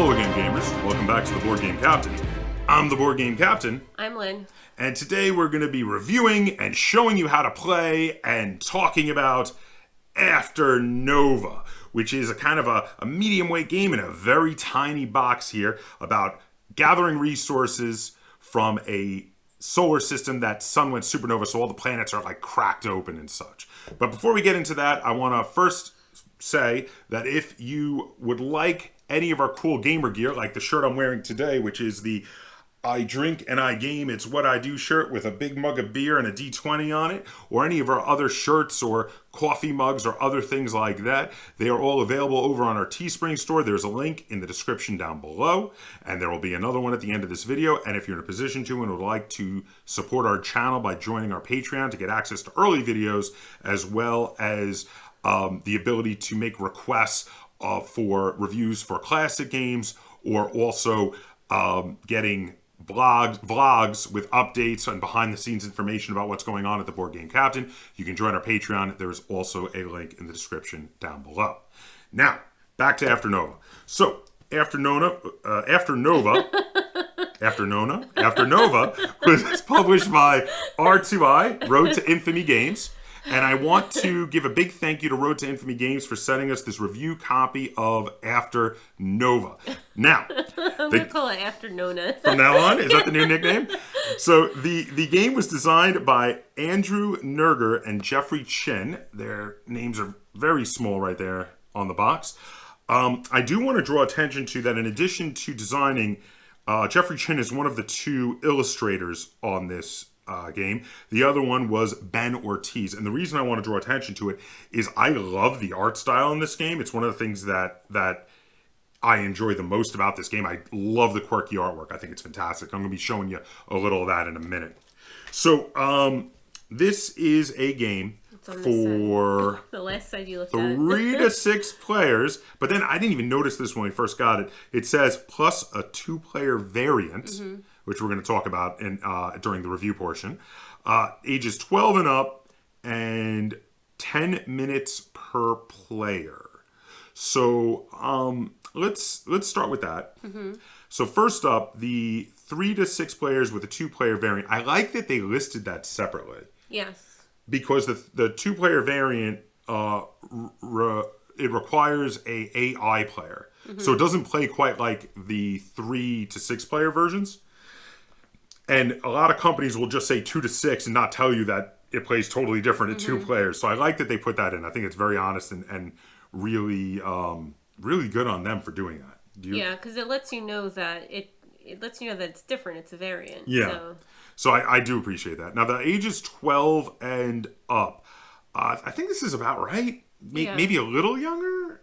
Hello again, gamers. Welcome back to the Board Game Captain. I'm the Board Game Captain. I'm Lynn. And today we're going to be reviewing and showing you how to play and talking about Afternova, which is a kind of a medium weight game in a very tiny box here about gathering resources from a solar system that sun went supernova, so all the planets are like cracked open and such. But before we get into that, I want to first say that if you would like any of our cool gamer gear, like the shirt I'm wearing today, which is the I Drink and I Game, It's What I Do shirt with a big mug of beer and a D20 on it, or any of our other shirts or coffee mugs or other things like that, they are all available over on our Teespring store. There's a link in the description down below, and there will be another one at the end of this video. And if you're in a position to and would like to support our channel by joining our Patreon to get access to early videos, as well as the ability to make requests for reviews for classic games, or also getting vlogs with updates and behind the scenes information about what's going on at the Board Game Captain, you can join our Patreon. There's also a link in the description down below. Now, back to Afternova. So, Afternova was published by R2I, Road to Infamy Games. And I want to give a big thank you to Road to Infamy Games for sending us this review copy of Afternova. Now, I'm going to call it Afternona. From now on? Is that the new nickname? So the game was designed by Andrew Nerger and Jeffrey Chin. Their names are very small right there on the box. I do want to draw attention to that in addition to designing, Jeffrey Chin is one of the two illustrators on this game. The other one was Ben Ortiz. And the reason I want to draw attention to it is I love the art style in this game. It's one of the things that I enjoy the most about this game. I love the quirky artwork. I think it's fantastic. I'm going to be showing you a little of that in a minute. So, this is a game for the last side you looked 3 to 6 players. But then I didn't even notice this when we first got it. It says plus a 2-player variant, which we're going to talk about during the review portion. Ages 12 and up, and 10 minutes per player. So let's start with that. So first up, the 3 to 6 players with a 2-player variant. I like that they listed that separately. Yes. Because the 2-player variant, it requires a AI player. So it doesn't play quite like the 3 to 6 player versions. And a lot of companies will just say 2 to 6 and not tell you that it plays totally different at 2 players. So I like that they put that in. I think it's very honest and really really good on them for doing that. Yeah, because it lets you know that it's different. It's a variant. Yeah. So I do appreciate that. Now the ages 12 and up, I think this is about right. Maybe a little younger.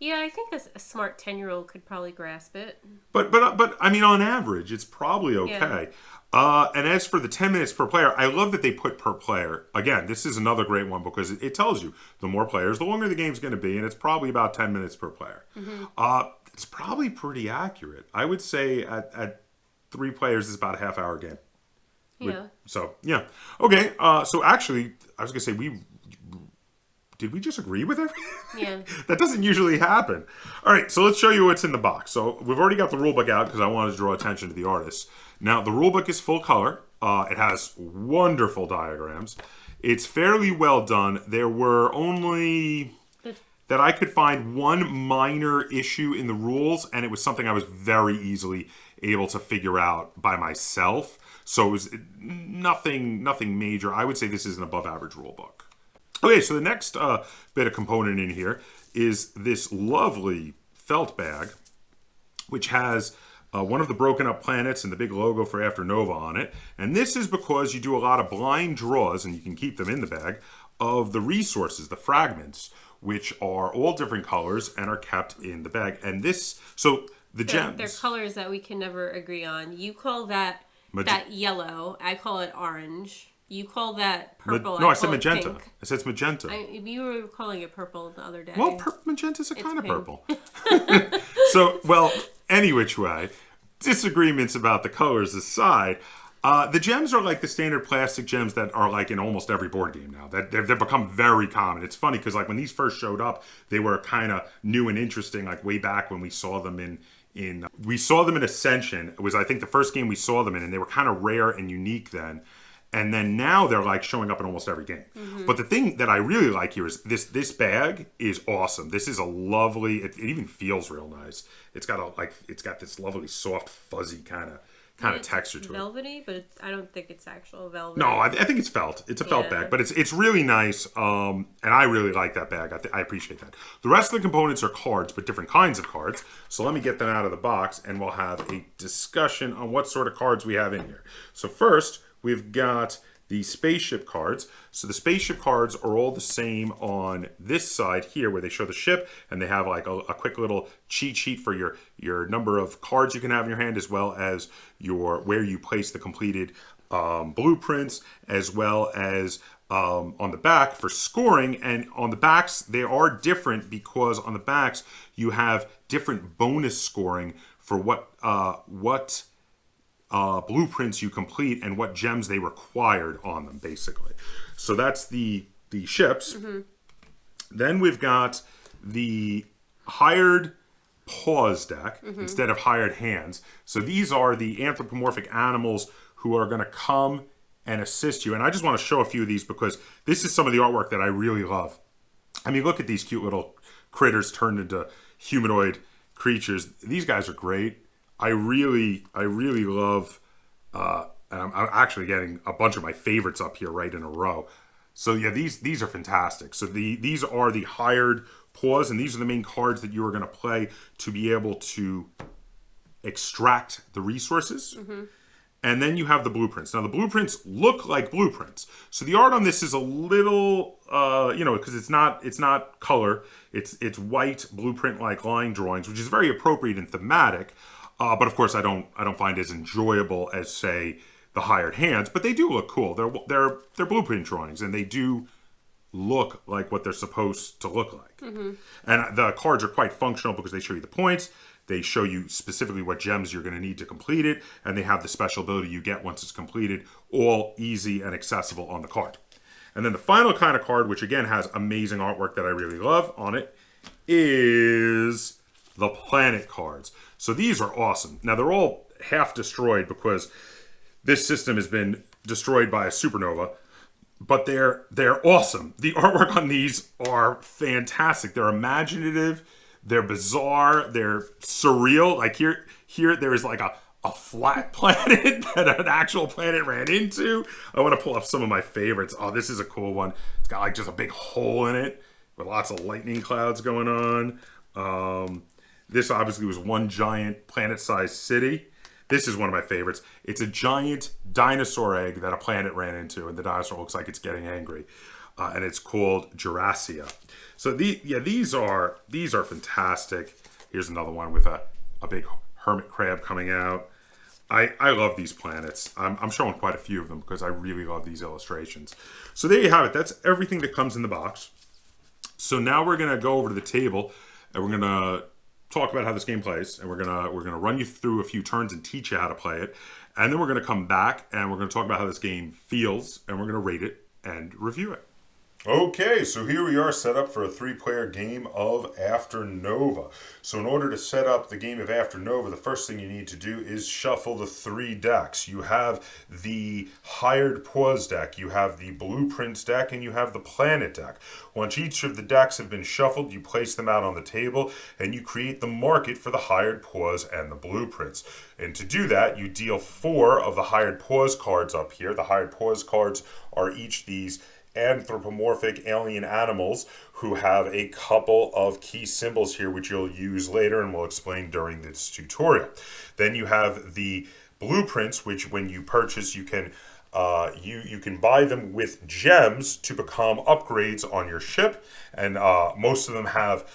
Yeah, I think a smart 10-year-old could probably grasp it. But I mean, on average, it's probably okay. Yeah. And as for the 10 minutes per player, I love that they put per player. Again, this is another great one because it tells you the more players, the longer the game's going to be, and it's probably about 10 minutes per player. It's probably pretty accurate. I would say at 3 players, it's about a half-hour game. Yeah. Yeah. Okay, so actually, I was going to say, did we just agree with everything? Yeah. That doesn't usually happen. All right, so let's show you what's in the box. So we've already got the rulebook out because I wanted to draw attention to the artists. Now, the rulebook is full color. It has wonderful diagrams. It's fairly well done. There were only that I could find one minor issue in the rules, and it was something I was very easily able to figure out by myself. So it was nothing major. I would say this is an above average rule book. Okay, so the next bit of component in here is this lovely felt bag, which has one of the broken up planets and the big logo for Afternova on it. And this is because you do a lot of blind draws, and you can keep them in the bag, of the resources, the fragments, which are all different colors and are kept in the bag. And this, so the gems. They're colors that we can never agree on. You call that yellow. I call it orange. You call that purple. No, I said magenta. Pink. I said it's magenta. You were calling it purple the other day. Well, magenta's a kind of purple. So, well, any which way, disagreements about the colors aside, the gems are like the standard plastic gems that are like in almost every board game now. They've become very common. It's funny because like when these first showed up, they were kind of new and interesting, like way back when we saw them we saw them in Ascension. It was, I think, the first game we saw them in, and they were kind of rare and unique then. And then now they're like showing up in almost every game. But the thing that I really like here is this bag is awesome. This is a lovely. It even feels real nice. It's got this lovely soft fuzzy kind of texture to velvety, but I don't think it's actual velvet. No, I think it's felt. It's a felt bag, but it's really nice. And I really like that bag. I appreciate that. The rest of the components are cards, but different kinds of cards. So let me get them out of the box, and we'll have a discussion on what sort of cards we have in here. So first, we've got the spaceship cards. So the spaceship cards are all the same on this side here where they show the ship, and they have like a quick little cheat sheet for your number of cards you can have in your hand, as well as where you place the completed blueprints, as well as on the back for scoring. And on the backs, they are different because on the backs you have different bonus scoring for what blueprints you complete and what gems they required on them, basically. So that's the ships. Then we've got the hired Paws deck instead of hired hands. So these are the anthropomorphic animals who are going to come and assist you. And I just want to show a few of these because this is some of the artwork that I really love. I mean, look at these cute little critters turned into humanoid creatures. These guys are great. I really love, and I'm actually getting a bunch of my favorites up here right in a row. So yeah, these are fantastic. So these are the hired Paws, and these are the main cards that you are going to play to be able to extract the resources. And then you have the blueprints. Now the blueprints look like blueprints. So the art on this is a little, because it's not color. It's white blueprint like line drawings, which is very appropriate and thematic. But of course, I don't find as enjoyable as, say, the hired hands. But they do look cool. They're blueprint drawings, and they do look like what they're supposed to look like. And the cards are quite functional because they show you the points. They show you specifically what gems you're going to need to complete it, and they have the special ability you get once it's completed, all easy and accessible on the card. And then the final kind of card, which again has amazing artwork that I really love on it, is the planet cards. So these are awesome. Now they're all half destroyed because this system has been destroyed by a supernova, but they're awesome. The artwork on these are fantastic. They're imaginative, they're bizarre, they're surreal. Like here there is like a flat planet that an actual planet ran into. I want to pull up some of my favorites. Oh, this is a cool one. It's got like just a big hole in it with lots of lightning clouds going on. This obviously was one giant planet-sized city. This is one of my favorites. It's a giant dinosaur egg that a planet ran into, and the dinosaur looks like it's getting angry. And it's called Jurassica. So these are fantastic. Here's another one with a big hermit crab coming out. I love these planets. I'm showing quite a few of them because I really love these illustrations. So there you have it. That's everything that comes in the box. So now we're gonna go over to the table and we're gonna talk about how this game plays, and we're gonna run you through a few turns and teach you how to play it, and then we're gonna come back and we're gonna talk about how this game feels, and we're gonna rate it and review it. Okay, so here we are set up for a 3-player game of Afternova. So in order to set up the game of Afternova, the first thing you need to do is shuffle the 3 decks. You have the Hired Paws deck, you have the Blueprints deck, and you have the Planet deck. Once each of the decks have been shuffled, you place them out on the table, and you create the market for the Hired Paws and the Blueprints. And to do that, you deal 4 of the Hired Paws cards up here. The Hired Paws cards are each these anthropomorphic alien animals who have a couple of key symbols here which you'll use later and we'll explain during this tutorial. Then you have the blueprints, which when you purchase you can buy them with gems to become upgrades on your ship, and most of them have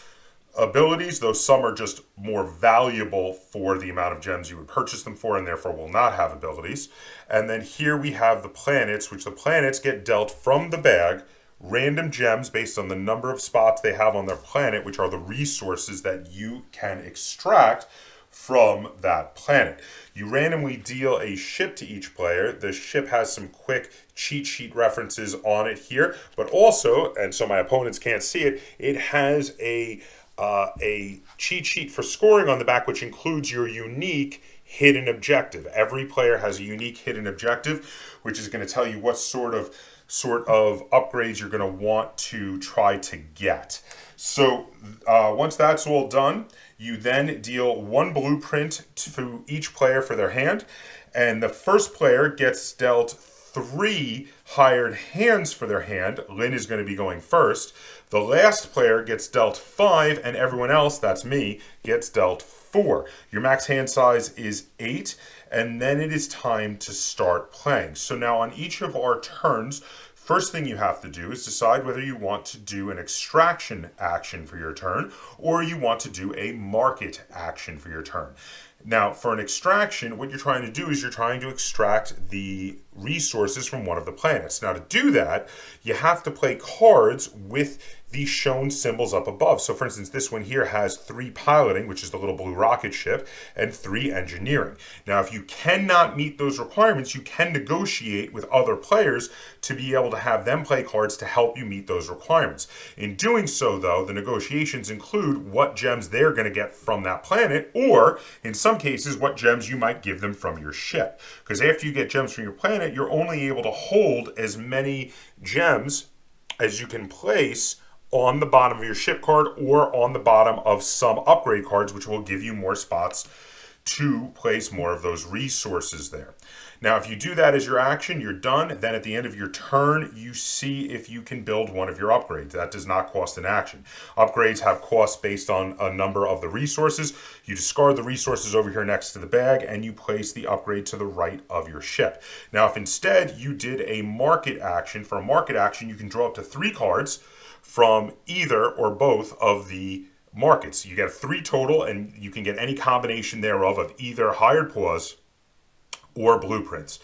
abilities, though some are just more valuable for the amount of gems you would purchase them for, and therefore will not have abilities. And then here we have the planets, which the planets get dealt from the bag random gems based on the number of spots they have on their planet, which are the resources that you can extract from that planet. You randomly deal a ship to each player. The ship has some quick cheat sheet references on it here, but also, and so my opponents can't see it, it has a a cheat sheet for scoring on the back, which includes your unique hidden objective. Every player has a unique hidden objective, which is going to tell you what sort of upgrades you're going to want to try to get. So once that's all done, you then deal one blueprint to each player for their hand, and the first player gets dealt 3 hired hands for their hand. Lynn is going to be going first. The last player gets dealt 5, and everyone else, that's me, gets dealt 4. Your max hand size is 8, and then it is time to start playing. So now on each of our turns, first thing you have to do is decide whether you want to do an extraction action for your turn, or you want to do a market action for your turn. Now, for an extraction, what you're trying to do is you're trying to extract the resources from one of the planets. Now, to do that, you have to play cards with the shown symbols up above. So, for instance, this one here has 3 piloting, which is the little blue rocket ship, and 3 engineering. Now, if you cannot meet those requirements, you can negotiate with other players to be able to have them play cards to help you meet those requirements. In doing so, though, the negotiations include what gems they're going to get from that planet, or, in some cases, what gems you might give them from your ship. Because after you get gems from your planet, you're only able to hold as many gems as you can place on the bottom of your ship card or on the bottom of some upgrade cards, which will give you more spots to place more of those resources there. Now, if you do that as your action, you're done. Then at the end of your turn, you see if you can build one of your upgrades. That does not cost an action. Upgrades have costs based on a number of the resources. You discard the resources over here next to the bag, and you place the upgrade to the right of your ship. Now, if instead you did a market action, for a market action, you can draw up to 3 cards from either or both of the markets. You get 3 total, and you can get any combination thereof of either hired paws or blueprints.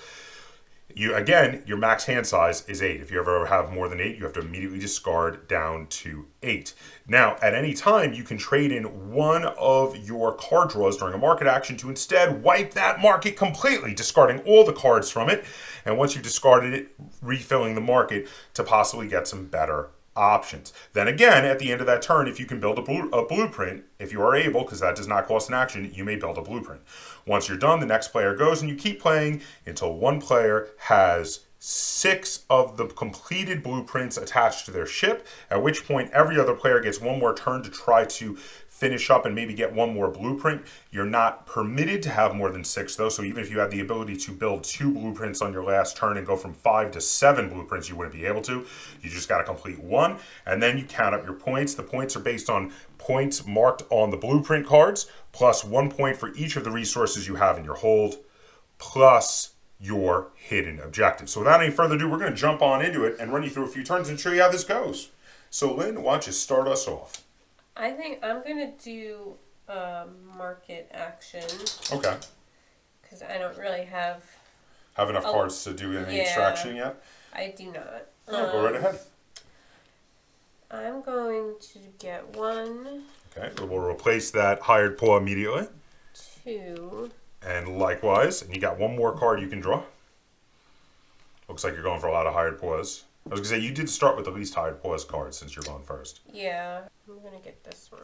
Again, your max hand size is 8. If you ever have more than 8, you have to immediately discard down to 8. Now, at any time, you can trade in one of your card draws during a market action to instead wipe that market completely, discarding all the cards from it. And once you've discarded it, refilling the market to possibly get some better options. Then again, at the end of that turn, if you can build a blueprint, if you are able, because that does not cost an action, you may build a blueprint. Once you're done, the next player goes, and you keep playing until one player has 6 of the completed blueprints attached to their ship, at which point every other player gets one more turn to try to finish up and maybe get one more blueprint. You're not permitted to have more than 6, though, so even if you had the ability to build 2 blueprints on your last turn and go from 5 to 7 blueprints, you wouldn't be able to. You just got to complete 1, and then you count up your points. The points are based on points marked on the blueprint cards, plus 1 point for each of the resources you have in your hold, plus your hidden objective. So without any further ado, we're going to jump on into it and run you through a few turns and show you how this goes. So Lynn, why don't you start us off? I think I'm going to do a market action. Okay. Because I don't really have enough cards to do any extraction yet? I do not. Go right ahead. I'm going to get 1. Okay, we'll replace that hired paw immediately. 2. And likewise, and you got 1 more card you can draw. Looks like you're going for a lot of hired paws. I was going to say, you did start with the least hired paws cards since you're going first. Yeah, I'm going to get this one.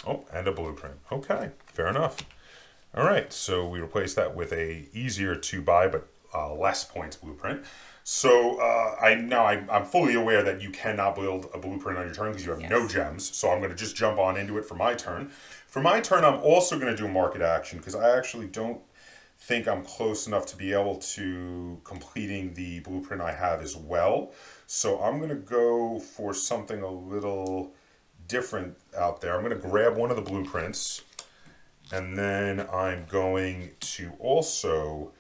Oh, and a blueprint. Okay, fair enough. All right, so we replaced that with a easier to buy but less points blueprint. So I'm fully aware that you cannot build a blueprint on your turn because you have no gems. So I'm going to just jump on into it for my turn. For my turn, I'm also going to do a market action because I actually don't think I'm close enough to be able to completing the blueprint I have as well. So I'm going to go for something a little different out there. I'm going to grab one of the blueprints, and then I'm going to also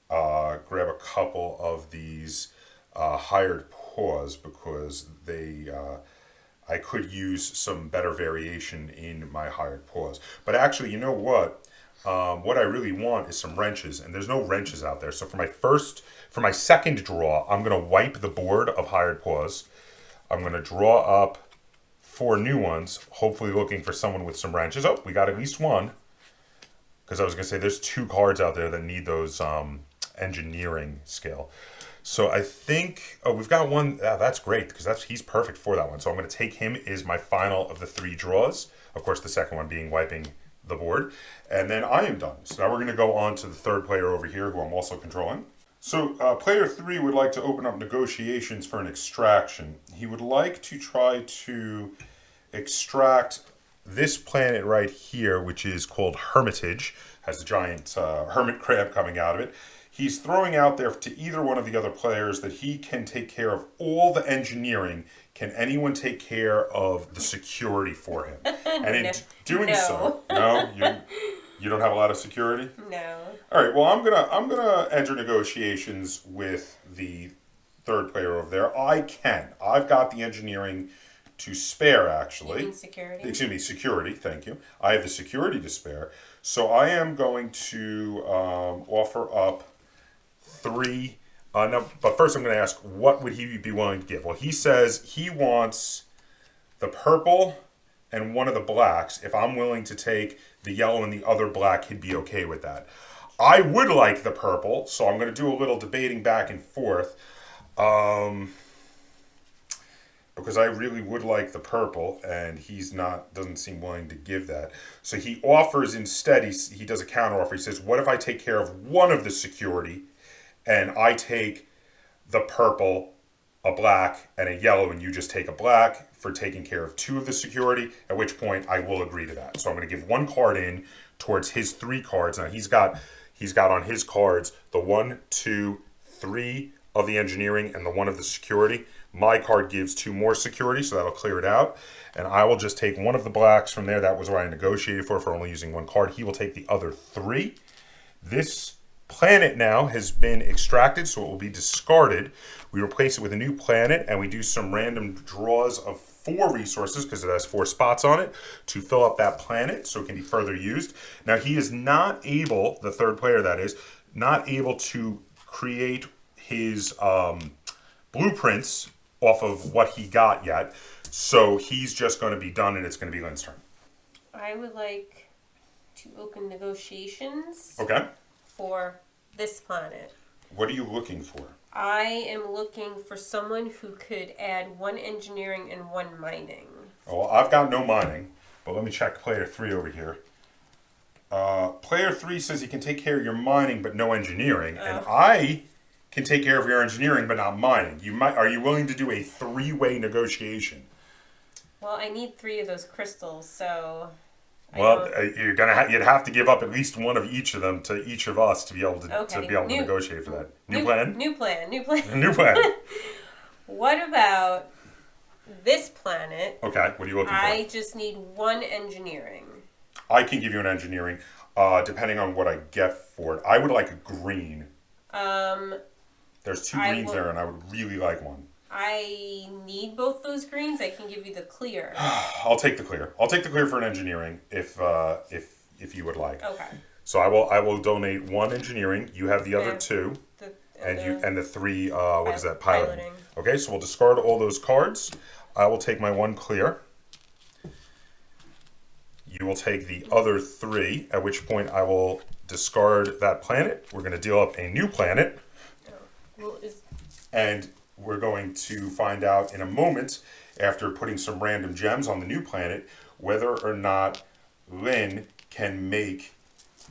grab a couple of these hired paws because I could use some better variation in my hired paws. But actually, you know what? What I really want is some wrenches, and there's no wrenches out there. So for my second draw, I'm going to wipe the board of hired paws. I'm going to draw up 4 new ones, hopefully looking for someone with some wrenches. Oh, we got at least 1. Because I was going to say there's 2 cards out there that need those engineering skill. So I think, we've got 1. That's great because he's perfect for that one. So I'm going to take him as my final of the 3 draws Of course, the second one being wiping the board. And then I am done. So now we're going to go on to the third player over here, who I'm also controlling. So player 3 would like to open up negotiations for an extraction. He would like to try to extract this planet right here, which is called Hermitage. Has a giant hermit crab coming out of it. He's throwing out there to either one of the other players that he can take care of all the engineering. Can anyone take care of the security for him? And in doing so, no, you don't have a lot of security? No. All right. Well, I'm gonna enter negotiations with the third player over there. I can. I've got the engineering to spare, actually. You mean security? Excuse me, security. Thank you. I have the security to spare. So I am going to offer up 3. No, but first I'm going to ask, what would he be willing to give? Well, he says he wants the purple and one of the blacks. If I'm willing to take the yellow and the other black, he'd be okay with that. I would like the purple, so I'm going to do a little debating back and forth. Because I really would like the purple, and doesn't seem willing to give that. So he offers instead, he does a counter offer. He says, what if I take care of one of the security, and I take the purple, a black, and a yellow, and you just take a black for taking care of 2 of the security, at which point I will agree to that. So I'm going to give 1 card in towards his 3 cards. Now he's got on his cards the 1, 2, 3 of the engineering and the 1 of the security. My card gives 2 more security, so that'll clear it out. And I will just take 1 of the blacks from there. That was what I negotiated for only using 1 card. He will take the other 3. This planet now has been extracted, so it will be discarded. We replace it with a new planet, and we do some random draws of 4 resources, because it has 4 spots on it, to fill up that planet, so it can be further used. Now, he is not able, the third player that is, not able to create his blueprints off of what he got yet, so he's just going to be done, and it's going to be Lynn's turn. I would like to open negotiations. Okay. For this planet. What are you looking for? I am looking for someone who could add 1 engineering and 1 mining. Oh, well, I've got no mining, but let me check player 3 over here. Player 3 says he can take care of your mining, but no engineering, and I can take care of your engineering, but not mining. Are you willing to do a 3-way negotiation? Well, I need 3 of those crystals, so. Well, you'd have to give up at least 1 of each of them to each of us to be able to negotiate for that. New plan. New plan. New plan. What about this planet? Okay, what are you looking for? I just need 1 engineering. I can give you an engineering, depending on what I get for it. I would like a green. There's 2 greens there, and I would really like 1. I need both those greens. I can give you the clear. I'll take the clear. I'll take the clear for an engineering if you would like. Okay. So I will donate 1 engineering. You have the other 2, and the 3. What is that? Piloting. Okay, so we'll discard all those cards. I will take my 1 clear. You will take the other 3. At which point I will discard that planet. We're going to deal up a new planet. And we're going to find out in a moment, after putting some random gems on the new planet, whether or not Lynn can make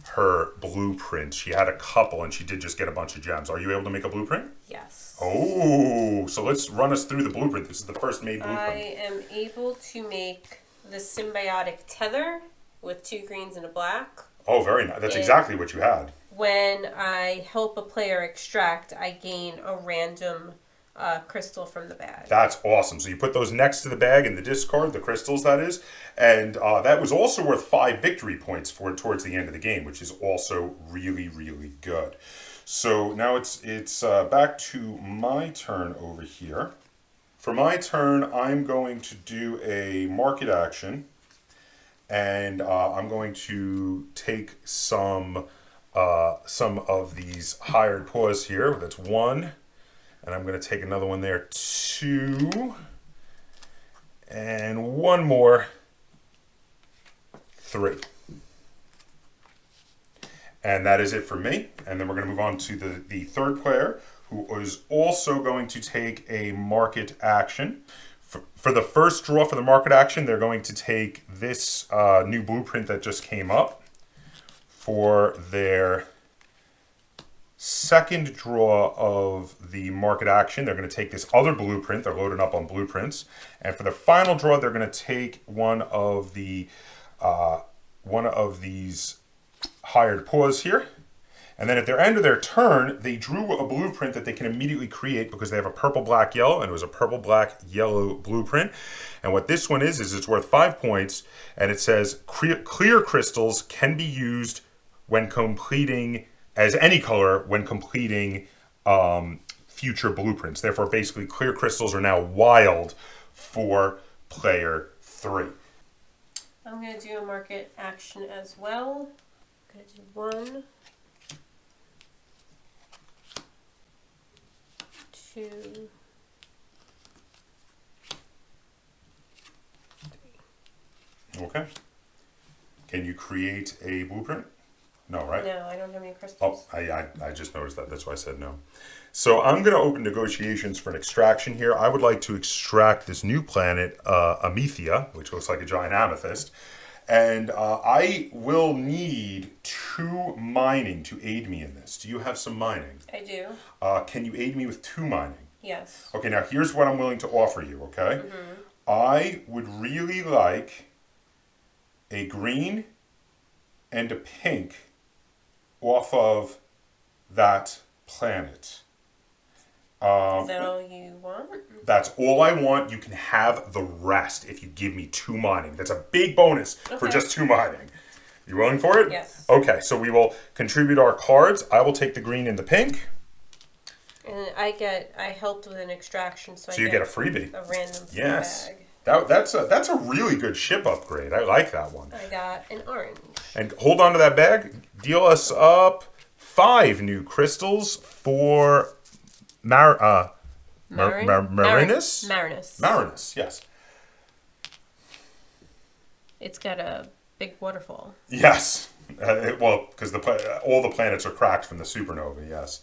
her blueprint. She had a couple, and she did just get a bunch of gems. Are you able to make a blueprint? Yes. Oh, so let's run us through the blueprint. This is the first made blueprint. I am able to make the symbiotic tether with 2 greens and a black. Oh, very nice. That's exactly what you had. When I help a player extract, I gain a random crystal from the bag. That's awesome. So you put those next to the bag in the discard, the crystals that is, and that was also worth 5 victory points for towards the end of the game, which is also really, really good. So now it's back to my turn over here. For my turn, I'm going to do a market action, and I'm going to take some of these hired paws here. That's 1. And I'm going to take another one there, 2. And 1 more, 3. And that is it for me. And then we're going to move on to the third player, who is also going to take a market action For the first draw for the market action, they're going to take this new blueprint that just came up. For their second draw of the market action, they're going to take this other blueprint. They're loading up on blueprints. And for the final draw, they're going to take one of these hired Paws here. And then at their end of their turn, they drew a blueprint that they can immediately create because they have a purple, black, yellow, and it was a purple, black, yellow blueprint. And what this one is it's worth 5 points, and it says clear crystals can be used when completing, as any color, when completing future blueprints. Therefore, basically, clear crystals are now wild for player 3. I'm going to do a market action as well. I'm going to do 1, 2, 3. Okay. Can you create a blueprint? No, right? No, I don't have any crystals. Oh, I just noticed that. That's why I said no. So I'm going to open negotiations for an extraction here. I would like to extract this new planet, Amethea, which looks like a giant amethyst. And I will need 2 mining to aid me in this. Do you have some mining? I do. Can you aid me with 2 mining? Yes. Okay, now here's what I'm willing to offer you, okay? Mm-hmm. I would really like a green and a pink off of that planet. Is that all you want? That's all I want. You can have the rest if you give me 2 mining. That's a big bonus for just 2 mining. You willing for it? Yes. Okay, so we will contribute our cards. I will take the green and the pink. And I helped with an extraction, so you get a freebie. A random yes. bag. That's a really good ship upgrade. I like that one. I got an orange. And hold on to that bag. Deal us up 5 new crystals for Marinus? Marinus, yes. It's got a big waterfall. Yes. Well, because all the planets are cracked from the supernova, yes.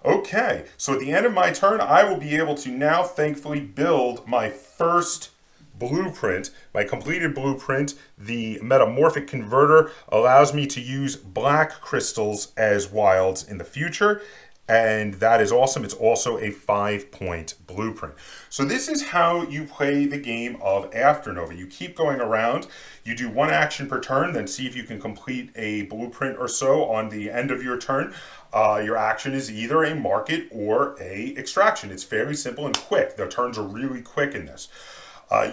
Okay, so at the end of my turn, I will be able to now thankfully build my first blueprint, my completed blueprint. The metamorphic converter allows me to use black crystals as wilds in the future, and that is awesome. It's also a 5-point blueprint. So this is how you play the game of Afternova. You keep going around, you do 1 action per turn, then see if you can complete a blueprint or so on the end of your turn. Your action is either a market or a extraction. It's fairly simple and quick. The turns are really quick in this.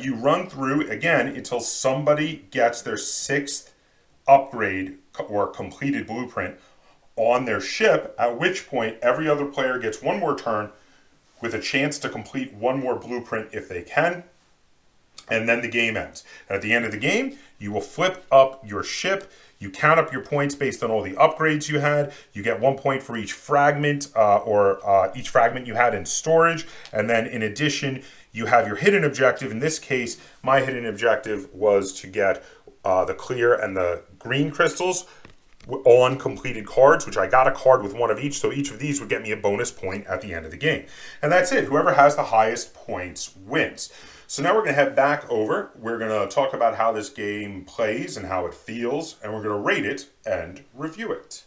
You run through, again, until somebody gets their 6th upgrade or completed blueprint on their ship, at which point every other player gets 1 more turn with a chance to complete 1 more blueprint if they can, and then the game ends. And at the end of the game, you will flip up your ship. You count up your points based on all the upgrades you had. You get 1 point for each fragment or each fragment you had in storage. And then in addition, you have your hidden objective. In this case, my hidden objective was to get the clear and the green crystals on completed cards, which I got a card with 1 of each. So each of these would get me a bonus point at the end of the game. And that's it. Whoever has the highest points wins. So now we're going to head back over. We're going to talk about how this game plays and how it feels, and we're going to rate it and review it.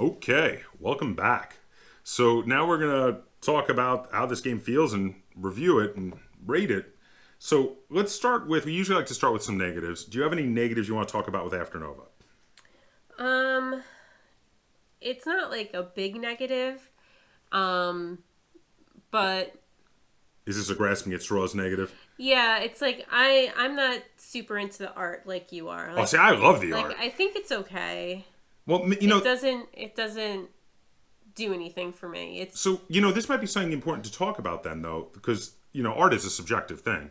Okay, welcome back. So now we're going to talk about how this game feels and review it and rate it. So let's start with, we usually like to start with some negatives. Do you have any negatives you want to talk about with Afternova? It's not like a big negative, but... Is this a grasping at straws negative? Yeah, it's like I'm not super into the art like you are. Like, see, I love the art. I think it's okay. Well, you know, it doesn't do anything for me. So, you know, this might be something important to talk about then, though, because, you know, art is a subjective thing.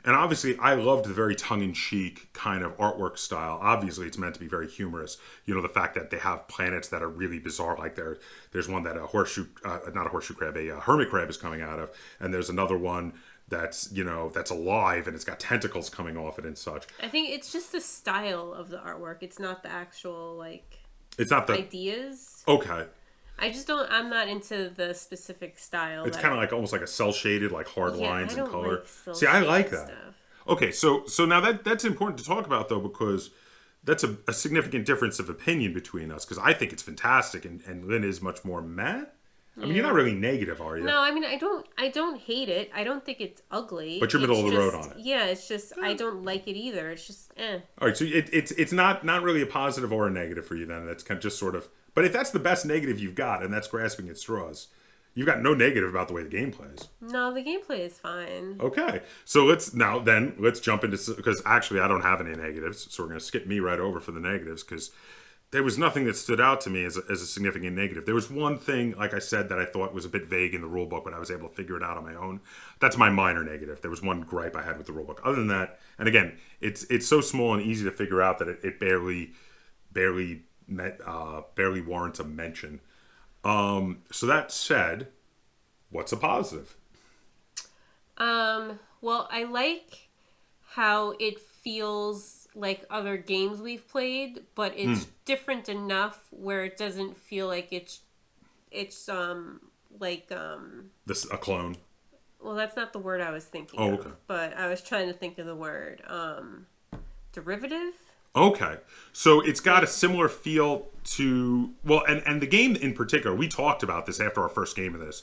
And obviously, I loved the very tongue-in-cheek kind of artwork style. Obviously, it's meant to be very humorous. You know, the fact that they have planets that are really bizarre, like there's one that a hermit crab is coming out of, and there's another one that's, you know, that's alive and it's got tentacles coming off it and such. I think it's just the style of the artwork. It's not the actual, like, it's not the ideas. Okay. I'm not into the specific style. It's kind of like almost like a cell shaded, like hard lines and color. Like See, I like that. Stuff. Okay, so now that's important to talk about though, because that's a significant difference of opinion between us. Because I think it's fantastic, and Lynn is much more meh. I mean, you're not really negative, are you? No, I mean, I don't hate it. I don't think it's ugly. But you're middle of the road on it. Yeah, it's just I don't like it either. It's just eh. All right, so it's not really a positive or a negative for you then. That's kind of just sort of. But if that's the best negative you've got, and that's grasping at straws, you've got no negative about the way the game plays. No, the gameplay is fine. Okay, so let's jump into, because actually I don't have any negatives, so we're going to skip me right over for the negatives, because there was nothing that stood out to me as a significant negative. There was one thing, like I said, that I thought was a bit vague in the rulebook, but I was able to figure it out on my own. That's my minor negative. There was one gripe I had with the rulebook. Other than that, and again, it's so small and easy to figure out that it barely warrants a mention. So that said, what's a positive? Well, I like how it feels like other games we've played, but it's different enough where it doesn't feel like it's This a clone. Well, that's not the word I was thinking of, but I was trying to think of the word derivative. Okay, so it's got a similar feel to, well, and the game in particular, we talked about this after our first game of this.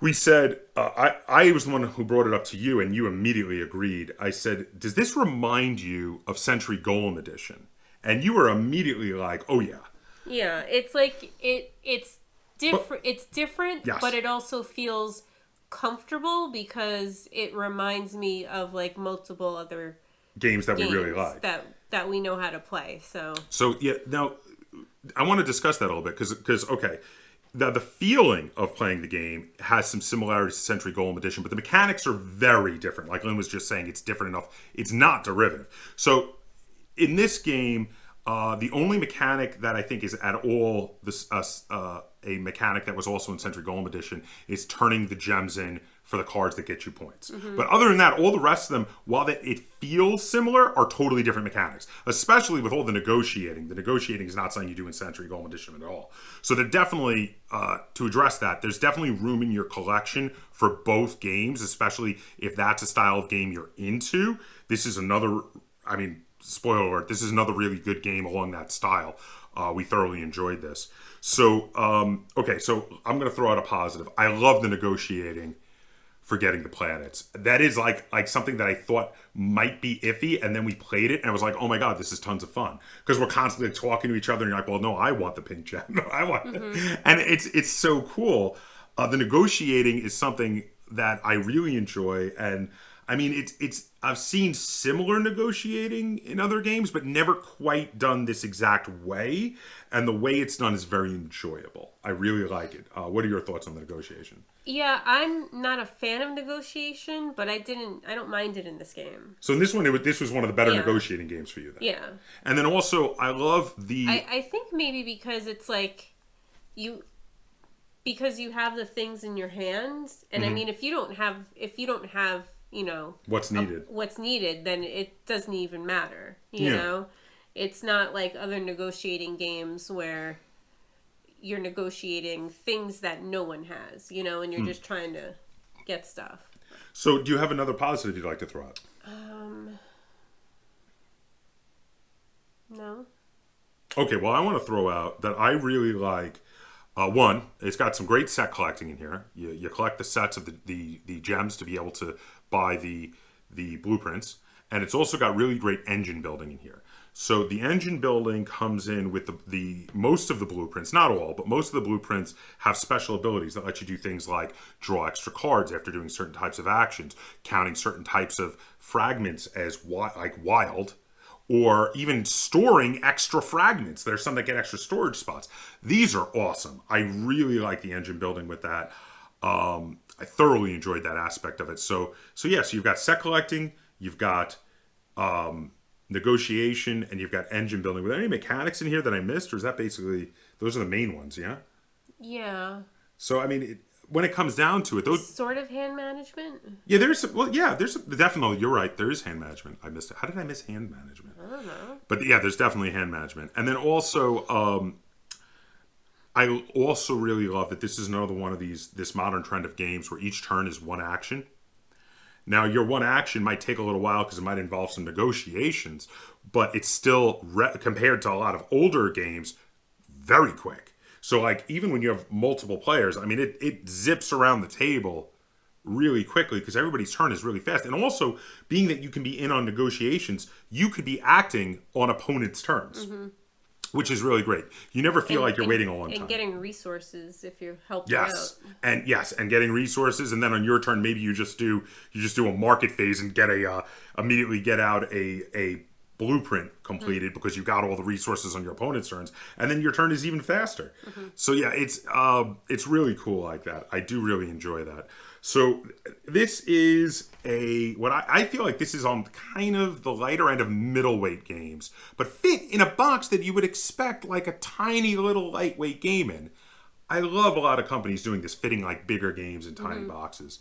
We said, I was the one who brought it up to you, and you immediately agreed. I said, does this remind you of Century Golem Edition? And you were immediately like, oh yeah. Yeah, it's like, it's different, yes. But it also feels comfortable because it reminds me of like multiple other games that we really like. That we know how to play, so yeah, now, I want to discuss that a little bit, because okay, the feeling of playing the game has some similarities to Century Golem Edition, but the mechanics are very different. Like Lynn was just saying, it's different enough. It's not derivative. So in this game, the only mechanic that I think is at all a mechanic that was also in Century Golem Edition is turning the gems in for the cards that get you points. Mm-hmm. But other than that, all the rest of them, while it feels similar, are totally different mechanics. Especially with all the negotiating. The negotiating is not something you do in Century Golem Edition at all. So they're definitely, to address that, there's definitely room in your collection for both games, especially if that's a style of game you're into. This is another, I mean, spoiler alert, this is another really good game along that style. We thoroughly enjoyed this. So, okay, so I'm going to throw out a positive. I love the negotiating for getting the planets. That is like something that I thought might be iffy, and then we played it, and I was like, oh my god, this is tons of fun. Because we're constantly talking to each other, and you're like, well, no, I want the pink gem. No, I want it. And it's so cool. The negotiating is something that I really enjoy, and I mean, I've seen similar negotiating in other games, but never quite done this exact way. And the way it's done is very enjoyable. I really like it. What are your thoughts on the negotiation? Yeah, I'm not a fan of negotiation, but I don't mind it in this game. So in this one, this was one of the better negotiating games for you then. Yeah. And then also, I love the... I think maybe because it's like, because you have the things in your hands, and I mean, if you don't have you know what's needed, then it doesn't even matter. You know, it's not like other negotiating games where you're negotiating things that no one has, you know, and you're just trying to get stuff. So do you have another positive you'd like to throw out? No. Okay, well, I want to throw out that I really like. One, it's got some great set collecting in here. You collect the sets of the gems to be able to buy the blueprints, and it's also got really great engine building in here. So the engine building comes in with the most of the blueprints, not all, but most of the blueprints have special abilities that let you do things like draw extra cards after doing certain types of actions, counting certain types of fragments as wild, or even storing extra fragments. There's some that get extra storage spots. These are awesome. I really like the engine building with that. I thoroughly enjoyed that aspect of it. So yes, you've got set collecting, you've got negotiation, and you've got engine building. Were there any mechanics in here that I missed, or is that basically, those are the main ones, yeah? Yeah. So, I mean, when it comes down to it, those... Sort of hand management? Yeah, there's definitely, you're right, there is hand management. I missed it. How did I miss hand management? I don't know. But yeah, there's definitely hand management. And then also, I also really love that this is another one of this modern trend of games where each turn is one action. Now, your one action might take a little while because it might involve some negotiations, but it's still, compared to a lot of older games, very quick. So, like, even when you have multiple players, I mean, it zips around the table really quickly because everybody's turn is really fast. And also, being that you can be in on negotiations, you could be acting on opponents' turns, which is really great. You never feel like you're waiting a long time. And getting resources if you're helping Yes, out. and getting resources, and then on your turn, maybe you just do a market phase and get immediately get out a blueprint completed because you got all the resources on your opponent's turns, and then your turn is even faster. So yeah, it's really cool like that. I do really enjoy that. So this is what I feel like this is on kind of the lighter end of middleweight games, but fit in a box that you would expect like a tiny little lightweight game in. I love a lot of companies doing this, fitting like bigger games in tiny boxes.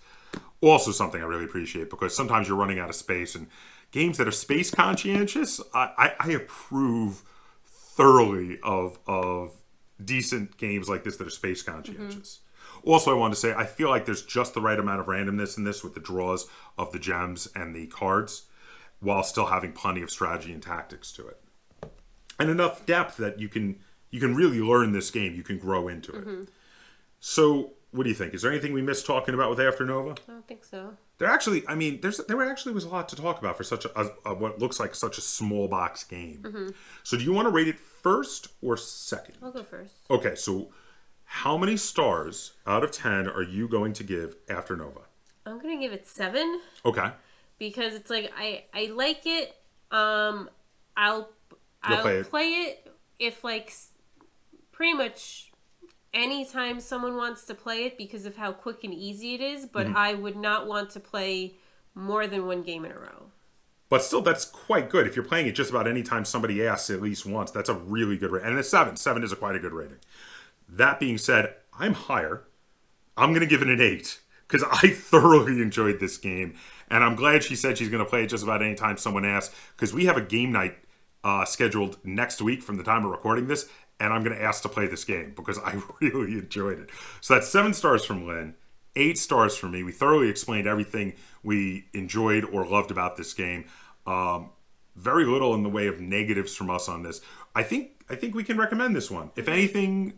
Also something I really appreciate because sometimes you're running out of space, and games that are space conscientious, I approve thoroughly of decent games like this that are space conscientious. Also, I wanted to say, I feel like there's just the right amount of randomness in this with the draws of the gems and the cards, while still having plenty of strategy and tactics to it. And enough depth that you can really learn this game. You can grow into it. So, what do you think? Is there anything we missed talking about with Afternova? I don't think so. There actually, I mean, there actually was a lot to talk about for such a what looks like such a small box game. So, do you want to rate it first or second? I'll go first. Okay, so how many stars out of 10 are you going to give Afternova? I'm gonna give it 7. Okay. Because it's like I like it. I'll play it if like pretty much anytime someone wants to play it because of how quick and easy it is. But I would not want to play more than one game in a row. But still, that's quite good. If you're playing it just about any time somebody asks at least once, that's a really good rating. And it's 7. 7 is quite a good rating. That being said, I'm higher. I'm going to give it an 8 because I thoroughly enjoyed this game. And I'm glad she said she's going to play it just about any time someone asks, because we have a game night scheduled next week from the time of recording this, and I'm going to ask to play this game because I really enjoyed it. So that's 7 stars from Lynn, 8 stars from me. We thoroughly explained everything we enjoyed or loved about this game. Very little in the way of negatives from us on this. I think we can recommend this one. If anything,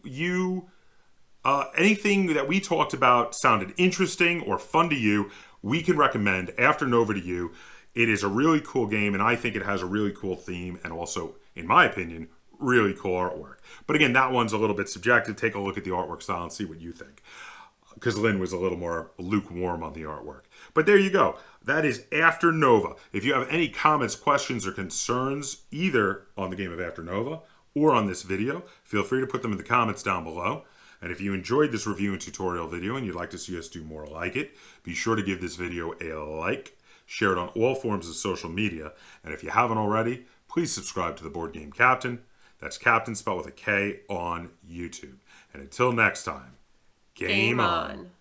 anything that we talked about sounded interesting or fun to you, we can recommend Afternova to you. It is a really cool game, and I think it has a really cool theme, and also, in my opinion, really cool artwork. But again, that one's a little bit subjective. Take a look at the artwork style and see what you think, because Lynn was a little more lukewarm on the artwork. But there you go. That is Afternova. If you have any comments, questions, or concerns, either on the game of Afternova or on this video, feel free to put them in the comments down below. And if you enjoyed this review and tutorial video and you'd like to see us do more like it, be sure to give this video a like, share it on all forms of social media, and if you haven't already, please subscribe to the Board Game Kaptain. That's Kaptain spelled with a K on YouTube. And until next time, game on.